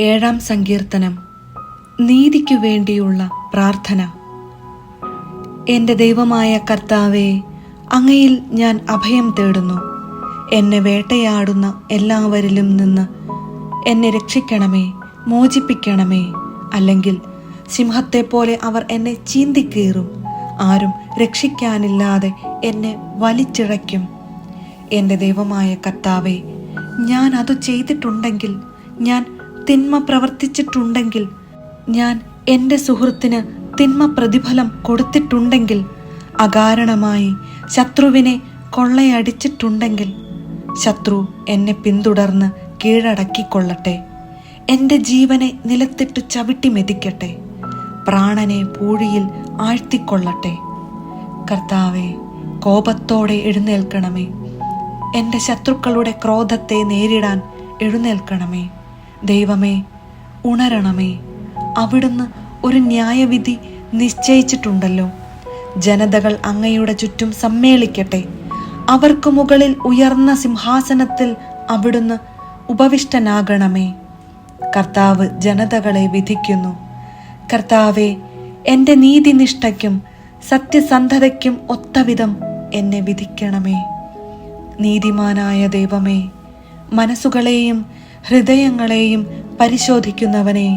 7-ാം സങ്കീർത്തനം. നീതിക്കു വേണ്ടിയുള്ള പ്രാർത്ഥന. എൻ്റെ ദൈവമായ കർത്താവേ, അങ്ങയിൽ ഞാൻ അഭയം തേടുന്നു. എന്നെ വേട്ടയാടുന്ന എല്ലാവരിലും നിന്ന് എന്നെ രക്ഷിക്കണമേ, മോചിപ്പിക്കണമേ. അല്ലെങ്കിൽ സിംഹത്തെപ്പോലെ അവർ എന്നെ ചീന്തിക്കീറും. ആരും രക്ഷിക്കാനില്ലാതെ എന്നെ വലിച്ചിഴയ്ക്കും. എൻ്റെ ദൈവമായ കർത്താവേ, ഞാൻ അത് ചെയ്തിട്ടുണ്ടെങ്കിൽ, ഞാൻ തിന്മ പ്രവർത്തിച്ചിട്ടുണ്ടെങ്കിൽ, ഞാൻ എൻ്റെ സുഹൃത്തിന് തിന്മ പ്രതിഫലം കൊടുത്തിട്ടുണ്ടെങ്കിൽ, അകാരണമായി ശത്രുവിനെ കൊള്ളയടിച്ചിട്ടുണ്ടെങ്കിൽ, ശത്രു എന്നെ പിന്തുടർന്ന് കീഴടക്കിക്കൊള്ളട്ടെ. എൻ്റെ ജീവനെ നിലത്തിട്ട് ചവിട്ടി മെതിക്കട്ടെ, പ്രാണനെ പൂഴിയിൽ ആഴ്ത്തിക്കൊള്ളട്ടെ. കർത്താവെ, കോപത്തോടെ എഴുന്നേൽക്കണമേ. എൻ്റെ ശത്രുക്കളുടെ ക്രോധത്തെ നേരിടാൻ എഴുന്നേൽക്കണമേ. ദൈവമേ, ഉണരണമേ. അവിടുന്ന് ഒരു ന്യായവിധി നിശ്ചയിച്ചിട്ടുണ്ടല്ലോ. ജനതകൾ അങ്ങയുടെ ചുറ്റും സമ്മേളിക്കട്ടെ. അവർക്ക് മുകളിൽ ഉയർന്ന സിംഹാസനത്തിൽ അവിടുന്ന് ഉപവിഷ്ടനാകണമേ. കർത്താവ് ജനതകളെ വിധിക്കുന്നു. കർത്താവെ, എൻ്റെ നീതിനിഷ്ഠയ്ക്കും സത്യസന്ധതയ്ക്കും ഒത്തവിധം എന്നെ വിധിക്കണമേ. നീതിമാനായ ദൈവമേ, മനസ്സുകളെയും ഹൃദയങ്ങളെയും പരിശോധിക്കുന്നവനെ,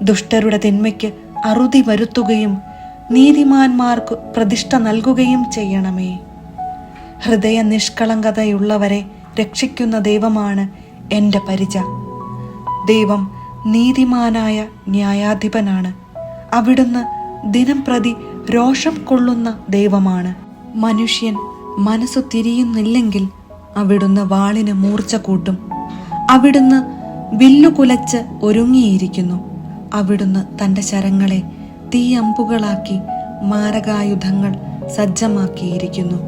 ദുഷ്ടരുടെ തിന്മയ്ക്ക് അറുതി വരുത്തുകയും നീതിമാന്മാർക്ക് പ്രതിഷ്ഠ നൽകുകയും ചെയ്യണമേ. ഹൃദയ നിഷ്കളങ്കതയുള്ളവരെ രക്ഷിക്കുന്ന ദൈവമാണ് എൻ്റെ പരിച. ദൈവം നീതിമാനായ ന്യായാധിപനാണ്. അവിടുന്ന് ദിനം പ്രതി രോഷം കൊള്ളുന്ന ദൈവമാണ്. മനുഷ്യൻ മനസ്സു തിരിയുന്നില്ലെങ്കിൽ അവിടുന്ന് വാളിന് മൂർച്ച കൂട്ടും. അവിടുന്ന് വില്ലുകുലച്ച് ഒരുങ്ങിയിരിക്കുന്നു. അവിടുന്ന് തൻ്റെ ശരങ്ങളെ തീയമ്പുകളാക്കി മാരകായുധങ്ങൾ സജ്ജമാക്കിയിരിക്കുന്നു.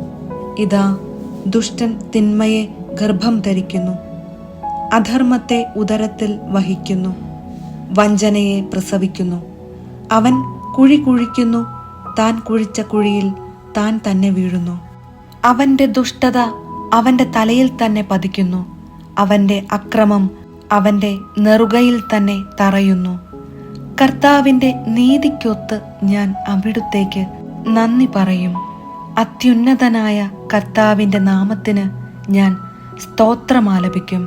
ഇതാ, ദുഷ്ടൻ തിന്മയെ ഗർഭം ധരിക്കുന്നു, അധർമ്മത്തെ ഉദരത്തിൽ വഹിക്കുന്നു, വഞ്ചനയെ പ്രസവിക്കുന്നു. അവൻ കുഴി കുഴിക്കുന്നു, താൻ കുഴിച്ച കുഴിയിൽ താൻ തന്നെ വീഴുന്നു. അവൻ്റെ ദുഷ്ടത അവൻ്റെ തലയിൽ തന്നെ പതിക്കുന്നു. അവൻ്റെ അക്രമം അവൻ്റെ നെറുകയിൽ തന്നെ തറയുന്നു. കർത്താവിൻ്റെ നീതിക്കൊത്ത് ഞാൻ അവിടുത്തേക്ക് നന്ദി പറയും. അത്യുന്നതനായ കർത്താവിൻ്റെ നാമത്തിന് ഞാൻ സ്തോത്രമാലപിക്കും.